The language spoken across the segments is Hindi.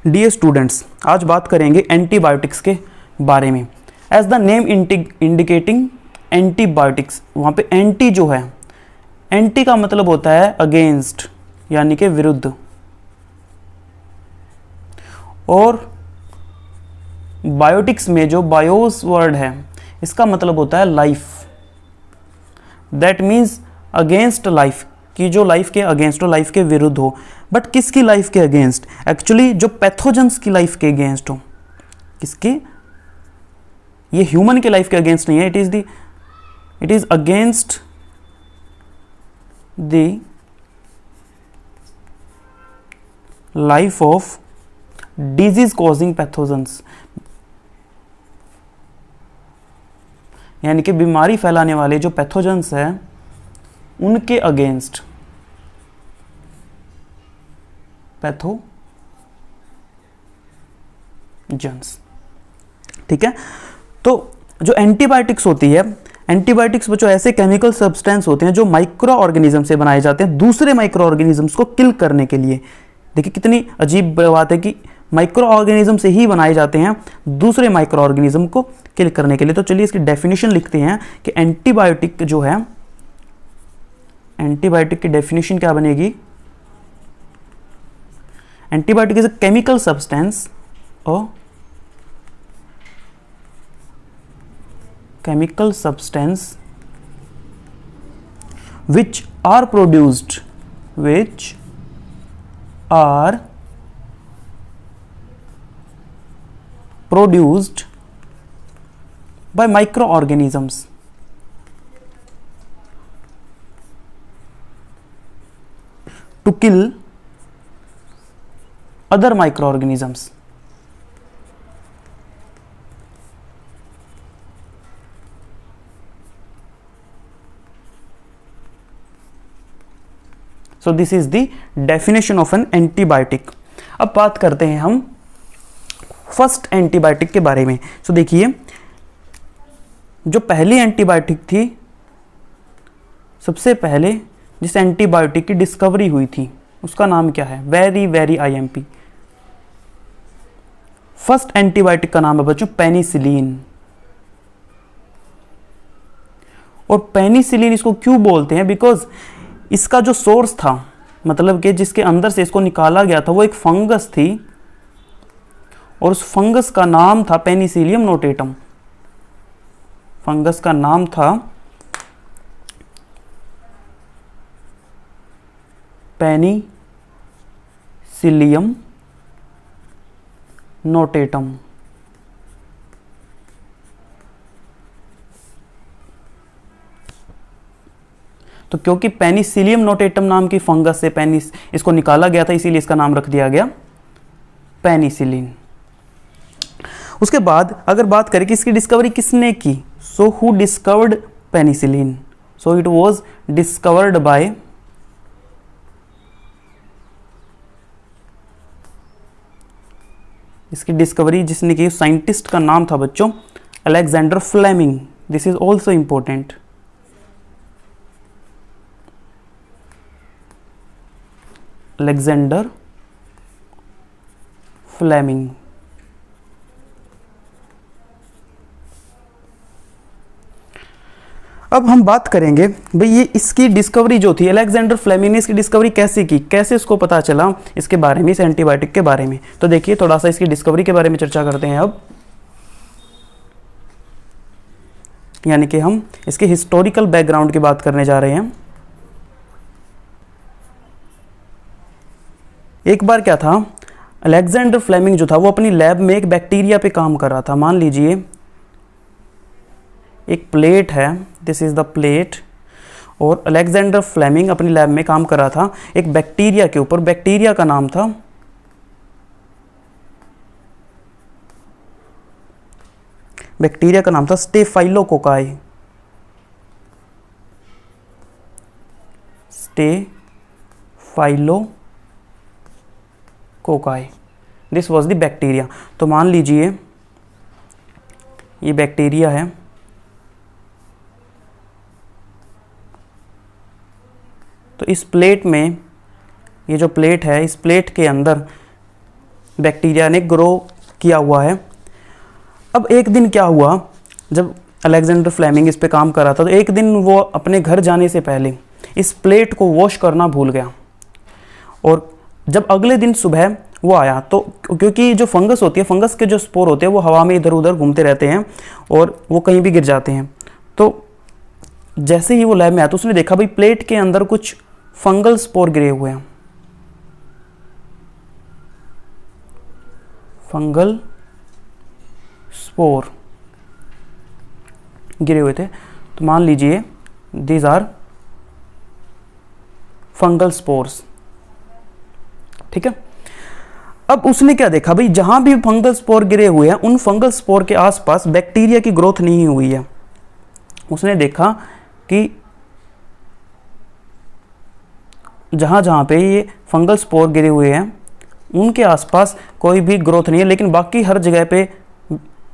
डियर स्टूडेंट्स, आज बात करेंगे एंटीबायोटिक्स के बारे में। As the name indicating antibiotics, वहाँ पे एंटी जो है, एंटी का मतलब होता है अगेंस्ट यानी कि विरुद्ध, और बायोटिक्स में जो बायोस वर्ड है इसका मतलब होता है life. That means against life, कि जो लाइफ के अगेंस्ट हो, लाइफ के विरुद्ध हो। बट किसकी लाइफ के अगेंस्ट? एक्चुअली जो पैथोजेंस की लाइफ के अगेंस्ट हो। किसके? ये ह्यूमन के लाइफ के अगेंस्ट नहीं है, it is against the life of disease causing pathogens, यानी कि बीमारी फैलाने वाले जो पैथोजेंस है उनके अगेंस्ट पैथोजेंस। ठीक है, तो जो एंटीबायोटिक्स होती है, एंटीबायोटिक्स वो जो ऐसे केमिकल सब्सटेंस होते हैं जो माइक्रो ऑर्गेनिज्म से बनाए जाते हैं दूसरे माइक्रो ऑर्गेनिजम्स को किल करने के लिए। देखिए कितनी अजीब बात है कि माइक्रो ऑर्गेनिज्म से ही बनाए जाते हैं दूसरे माइक्रो ऑर्गेनिज्म को किल करने के लिए। तो चलिए इसकी डेफिनेशन लिखते हैं कि एंटीबायोटिक जो है, एंटीबायोटिक की डेफिनेशन क्या बनेगी? Antibiotic is a chemical substance और chemical substance which are produced by microorganisms to kill other microorganisms. So this is the definition of an antibiotic. अब बात करते हैं हम फर्स्ट एंटीबायोटिक के बारे में। सो देखिए, जो पहली एंटीबायोटिक थी, सबसे पहले जिस एंटीबायोटिक की डिस्कवरी हुई थी उसका नाम क्या है? Very IMP। फर्स्ट एंटीबायोटिक का नाम है बच्चों पेनिसिलिन। और पेनिसिलिन इसको क्यों बोलते हैं? बिकॉज इसका जो सोर्स था, मतलब कि जिसके अंदर से इसको निकाला गया था, वो एक फंगस थी और उस फंगस का नाम था पेनिसिलियम नोटेटम। फंगस का नाम था पेनिसिलियम नोटेटम। तो क्योंकि पेनिसिलियम नोटेटम नाम की फंगस से इसको निकाला गया था, इसीलिए इसका नाम रख दिया गया पेनिसिलिन। उसके बाद अगर बात करें कि इसकी डिस्कवरी किसने की, so who discovered penicillin? So it was discovered by इसकी डिस्कवरी जिसने की, साइंटिस्ट का नाम था बच्चों Alexander Fleming. This is also important. Alexander Fleming. अब हम बात करेंगे भाई ये इसकी डिस्कवरी जो थी, अलेक्जेंडर फ्लेमिंग ने इसकी डिस्कवरी कैसे की, कैसे इसको पता चला इसके बारे में, इस एंटीबायोटिक के बारे में। तो देखिए थोड़ा सा इसकी डिस्कवरी के बारे में चर्चा करते हैं अब, यानी कि हम इसके हिस्टोरिकल बैकग्राउंड की बात करने जा रहे हैं। एक बार क्या था, अलेक्जेंडर फ्लेमिंग जो था वो अपनी लैब में एक बैक्टीरिया पे काम कर रहा था। मान लीजिए एक प्लेट है, दिस इज द प्लेट, और अलेक्जेंडर फ्लेमिंग अपनी लैब में काम कर रहा था एक बैक्टीरिया के ऊपर। बैक्टीरिया का नाम था staphylococci. Staphylococci, this was the bacteria. तो मान लीजिए ये बैक्टीरिया है, तो इस प्लेट में, ये जो प्लेट है, इस प्लेट के अंदर बैक्टीरिया ने ग्रो किया हुआ है। अब एक दिन क्या हुआ, जब अलेक्जेंडर फ्लेमिंग इस पे काम कर रहा था, तो एक दिन वो अपने घर जाने से पहले इस प्लेट को वॉश करना भूल गया। और जब अगले दिन सुबह वो आया, तो क्योंकि जो फंगस होती है, फंगस के जो स्पोर होते हैं वो हवा में इधर उधर घूमते रहते हैं और वो कहीं भी गिर जाते हैं। तो जैसे ही वो लैब में आया तो उसने देखा भाई प्लेट के अंदर कुछ फंगल स्पोर गिरे हुए हैं, फंगल स्पोर गिरे हुए थे। तो मान लीजिए दीज आर फंगल स्पोर्स, ठीक है। अब उसने क्या देखा भाई, जहां भी फंगल स्पोर गिरे हुए हैं उन फंगल स्पोर के आसपास बैक्टीरिया की ग्रोथ नहीं हुई है। उसने देखा कि जहां जहां पे ये फंगल स्पोर गिरे हुए हैं उनके आसपास कोई भी ग्रोथ नहीं है, लेकिन बाकी हर जगह पे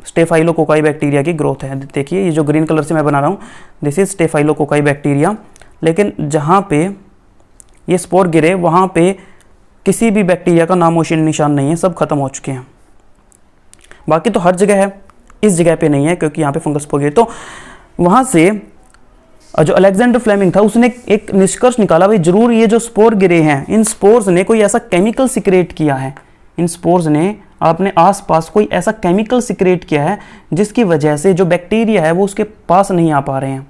स्टेफाइलोकोकाई बैक्टीरिया की ग्रोथ है। देखिए ये जो ग्रीन कलर से मैं बना रहा हूँ, दिस इज स्टेफाइलोकोकाई बैक्टीरिया, लेकिन जहाँ पे ये स्पोर गिरे वहाँ पे किसी भी बैक्टीरिया का नामोशी निशान नहीं है, सब खत्म हो चुके हैं। बाकी तो हर जगह है, इस जगह पे नहीं है क्योंकि यहाँ पे फंगस स्पोर गिरे। तो वहाँ से जो अलेक्जेंडर फ्लेमिंग था उसने एक निष्कर्ष निकाला, भाई जरूर ये जो स्पोर गिरे हैं इन स्पोर्स ने कोई ऐसा केमिकल सिक्रेट किया है, इन स्पोर्स ने अपने आसपास कोई ऐसा केमिकल सिक्रेट किया है जिसकी वजह से जो बैक्टीरिया है वो उसके पास नहीं आ पा रहे हैं।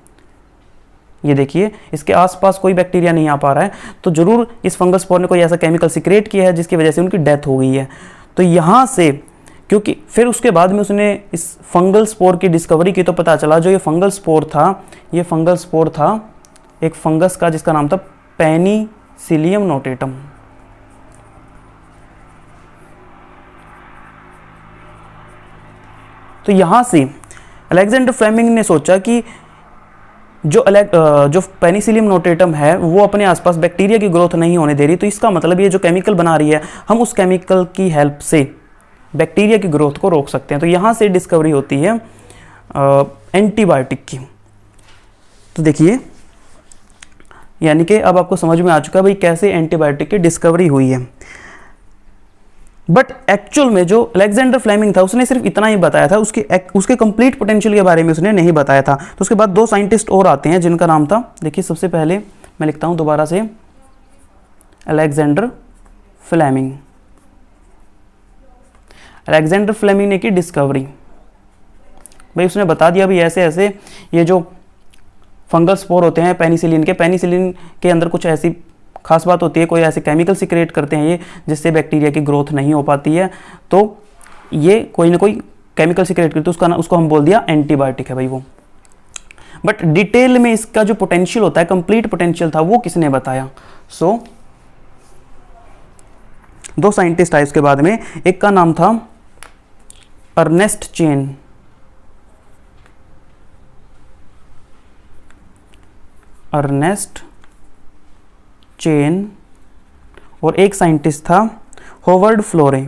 ये देखिए इसके आसपास कोई बैक्टीरिया नहीं आ पा रहा है, तो जरूर इस फंगस स्पोर ने कोई ऐसा केमिकल सिक्रेट किया है जिसकी वजह से उनकी डेथ हो गई है। तो यहाँ से, क्योंकि फिर उसके बाद में उसने इस फंगल स्पोर की डिस्कवरी की, तो पता चला जो ये फंगल स्पोर था, ये फंगल स्पोर था एक फंगस का जिसका नाम था पेनिसिलियम नोटेटम। तो यहाँ से अलेक्जेंडर फ्लेमिंग ने सोचा कि जो पेनिसिलियम नोटेटम है वो अपने आसपास बैक्टीरिया की ग्रोथ नहीं होने दे रही, तो इसका मतलब ये जो केमिकल बना रही है हम उस केमिकल की हेल्प से बैक्टीरिया की ग्रोथ को रोक सकते हैं। तो यहाँ से डिस्कवरी होती है एंटीबायोटिक की। तो देखिए यानी कि अब आपको समझ में आ चुका है भाई कैसे एंटीबायोटिक की डिस्कवरी हुई है। बट एक्चुअल में जो अलेक्जेंडर फ्लेमिंग था उसने सिर्फ इतना ही बताया था, उसके कंप्लीट पोटेंशियल के बारे में उसने नहीं बताया था। तो उसके बाद दो साइंटिस्ट और आते हैं जिनका नाम था, देखिए सबसे पहले मैं लिखता हूं दोबारा से, अलेक्जेंडर फ्लेमिंग। अलेक्जेंडर फ्लेमिंग ने की डिस्कवरी, भाई उसने बता दिया भाई ऐसे ऐसे ये जो फंगल स्पोर होते हैं पेनिसिलिन के अंदर कुछ ऐसी खास बात होती है, कोई ऐसे केमिकल सिक्रेट करते हैं ये जिससे बैक्टीरिया की ग्रोथ नहीं हो पाती है। तो ये कोई ना कोई केमिकल सिक्रेट करते हैं, उसको हम बोल दिया एंटीबायोटिक है भाई वो। बट डिटेल में इसका जो पोटेंशियल होता है, कंप्लीट पोटेंशियल था, वो किसने बताया? सो दो साइंटिस्ट आए उसके बाद में, एक का नाम था अर्नेस्ट चेन, अर्नेस्ट चेन, और एक साइंटिस्ट था होवर्ड फ्लोरे।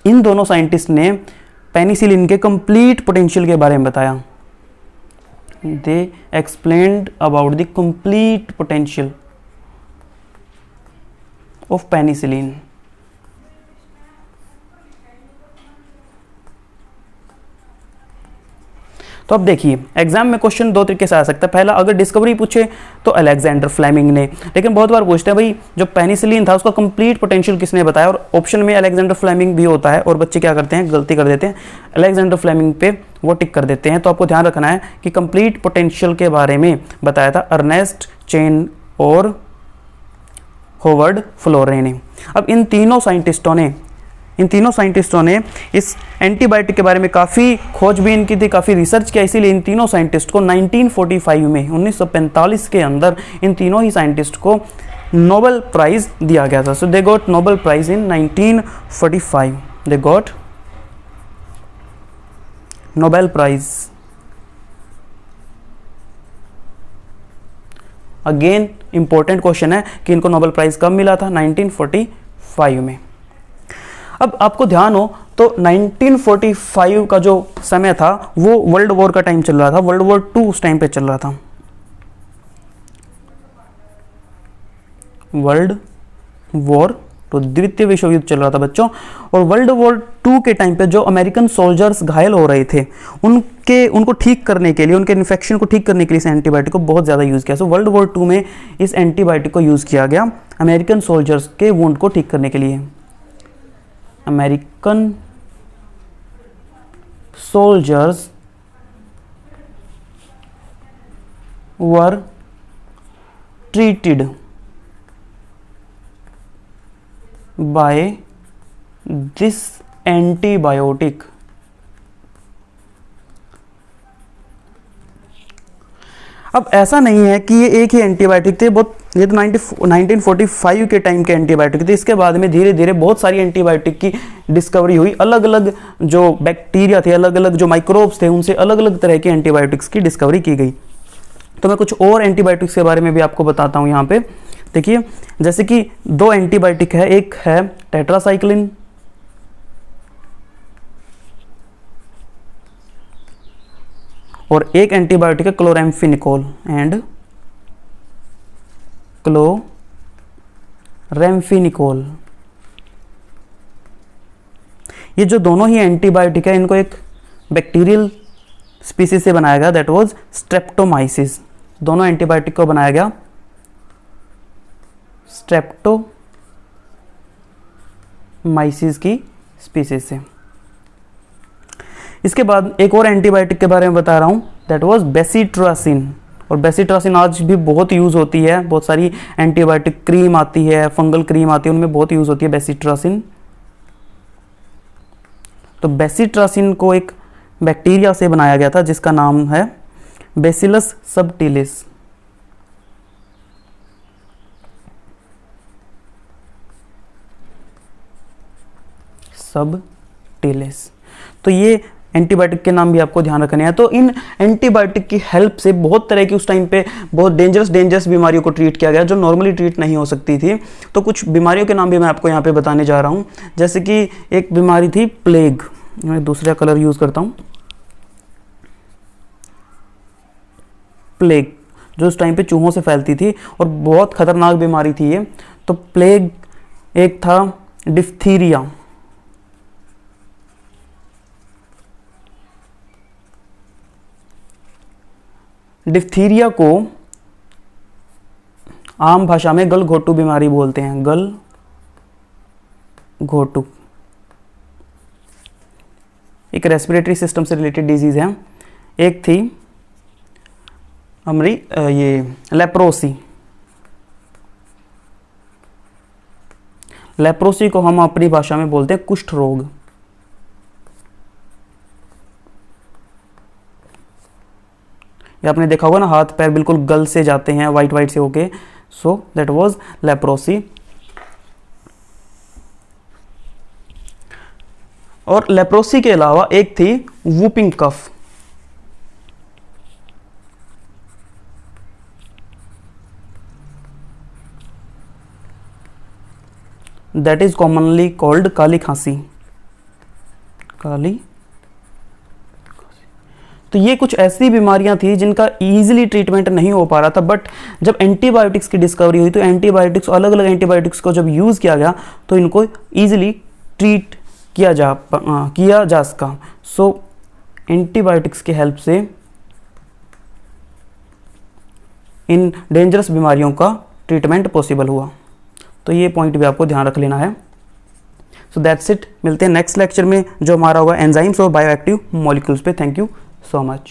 इन दोनों साइंटिस्ट ने पेनिसिलिन के कंप्लीट पोटेंशियल के बारे में बताया। They explained about the complete potential of penicillin. तो अब देखिए एग्जाम में क्वेश्चन दो तरीके से आ सकता है। पहला, अगर डिस्कवरी पूछे तो अलेक्जेंडर फ्लेमिंग ने, लेकिन बहुत बार पूछते हैं भाई जो पेनिसिलिन था उसका कंप्लीट पोटेंशियल किसने बताया, और ऑप्शन में अलेक्जेंडर फ्लेमिंग भी होता है और बच्चे क्या करते हैं, गलती कर देते हैं, अलेक्जेंडर फ्लेमिंग पे वो टिक कर देते हैं। तो आपको ध्यान रखना है कि कंप्लीट पोटेंशियल के बारे में बताया था अर्नेस्ट चेन और होवर्ड फ्लोरे ने। अब इन तीनों साइंटिस्टों ने इस एंटीबायोटिक के बारे में काफ़ी खोजबीन की थी, काफ़ी रिसर्च किया, इसीलिए इन तीनों साइंटिस्ट को 1945 में 1945 के अंदर इन तीनों ही साइंटिस्ट को नोबेल प्राइज दिया गया था। So they got Nobel prize in 1945, they got Nobel prize. Again important question है कि इनको नोबेल प्राइज कब मिला था, 1945 में। अब आपको ध्यान हो तो 1945 का जो समय था वो वर्ल्ड वॉर का टाइम चल रहा था, वर्ल्ड वॉर 2 उस टाइम पे चल रहा था। वर्ल्ड वॉर तो द्वितीय विश्व युद्ध चल रहा था बच्चों, और वर्ल्ड वॉर 2 के टाइम पे जो अमेरिकन सोल्जर्स घायल हो रहे थे उनको ठीक करने के लिए, उनके इन्फेक्शन को ठीक करने के लिए इस एंटीबायोटिक को बहुत ज़्यादा यूज़ किया। सो वर्ल्ड वॉर 2 में इस एंटीबायोटिक को यूज़ किया गया अमेरिकन सोल्जर्स के वुंड को ठीक करने के लिए। American soldiers were treated by this antibiotic। अब ऐसा नहीं है कि ये एक ही एंटीबायोटिक थे, बहुत ये तो 1945 के टाइम के एंटीबायोटिक थे। इसके बाद में धीरे धीरे बहुत सारी एंटीबायोटिक की डिस्कवरी हुई, अलग अलग जो बैक्टीरिया थे, अलग अलग जो माइक्रोब्स थे, उनसे अलग अलग तरह के एंटीबायोटिक्स की डिस्कवरी की गई। तो मैं कुछ और एंटीबायोटिक्स के बारे में भी आपको बताता हूँ यहाँ पे। देखिए, जैसे कि 2 एंटीबायोटिक है, एक है टेट्रासाइक्लिन और एक एंटीबायोटिक है क्लोरेम्फेनिकोल एंड क्लोरेम्फेनिकोल। ये जो दोनों ही एंटीबायोटिक है, इनको एक बैक्टीरियल स्पीसीज से बनाया गया, दैट वाज स्ट्रेप्टोमाइसिस। दोनों एंटीबायोटिक को बनाया गया स्ट्रेप्टोमाइसिस की स्पीसीज से। इसके बाद एक और एंटीबायोटिक के बारे में बता रहा हूं, दैट वाज बेसिट्रासिन। और बेसिट्रासिन आज भी बहुत यूज होती है, बहुत सारी एंटीबायोटिक क्रीम आती है, फंगल क्रीम आती है, उनमें बहुत यूज होती है बेसिट्रासिन। तो बेसिट्रासिन को एक बैक्टीरिया से बनाया गया था जिसका नाम है बेसिलस सबटिलिस। सबटिलिस। तो ये एंटीबायोटिक के नाम भी आपको ध्यान रखने हैं। तो इन एंटीबायोटिक की हेल्प से बहुत तरह की उस टाइम पे बहुत डेंजरस बीमारियों को ट्रीट किया गया जो नॉर्मली ट्रीट नहीं हो सकती थी। तो कुछ बीमारियों के नाम भी मैं आपको यहाँ पे बताने जा रहा हूँ। जैसे कि एक बीमारी थी प्लेग, मैं दूसरा कलर यूज करता हूँ। प्लेग जो उस टाइम पे चूहों से फैलती थी और बहुत खतरनाक बीमारी थी ये। तो प्लेग एक था डिफ्थीरिया। डिफ्थीरिया को आम भाषा में गलघोटू बीमारी बोलते हैं। गलघोटू एक रेस्पिरेटरी सिस्टम से रिलेटेड डिजीज है। एक थी हमारी ये लेप्रोसी। लेप्रोसी को हम अपनी भाषा में बोलते हैं कुष्ठ रोग। ये आपने देखा होगा ना, हाथ पैर बिल्कुल गल से जाते हैं वाइट से होके। So that was leprosy. और लेप्रोसी के अलावा एक थी whooping cough. That is commonly called काली खांसी। काली। तो ये कुछ ऐसी बीमारियां थी जिनका इजीली ट्रीटमेंट नहीं हो पा रहा था, बट जब एंटीबायोटिक्स की डिस्कवरी हुई तो एंटीबायोटिक्स, अलग अलग एंटीबायोटिक्स को जब यूज़ किया गया तो इनको इजीली ट्रीट किया जा सका। सो एंटीबायोटिक्स की हेल्प से इन डेंजरस बीमारियों का ट्रीटमेंट पॉसिबल हुआ। तो ये पॉइंट भी आपको ध्यान रख लेना है। So that's it. मिलते हैं नेक्स्ट लेक्चर में जो हमारा होगा एंजाइम्स और बायोएक्टिव मॉलिक्यूल्स पे। Thank you so much।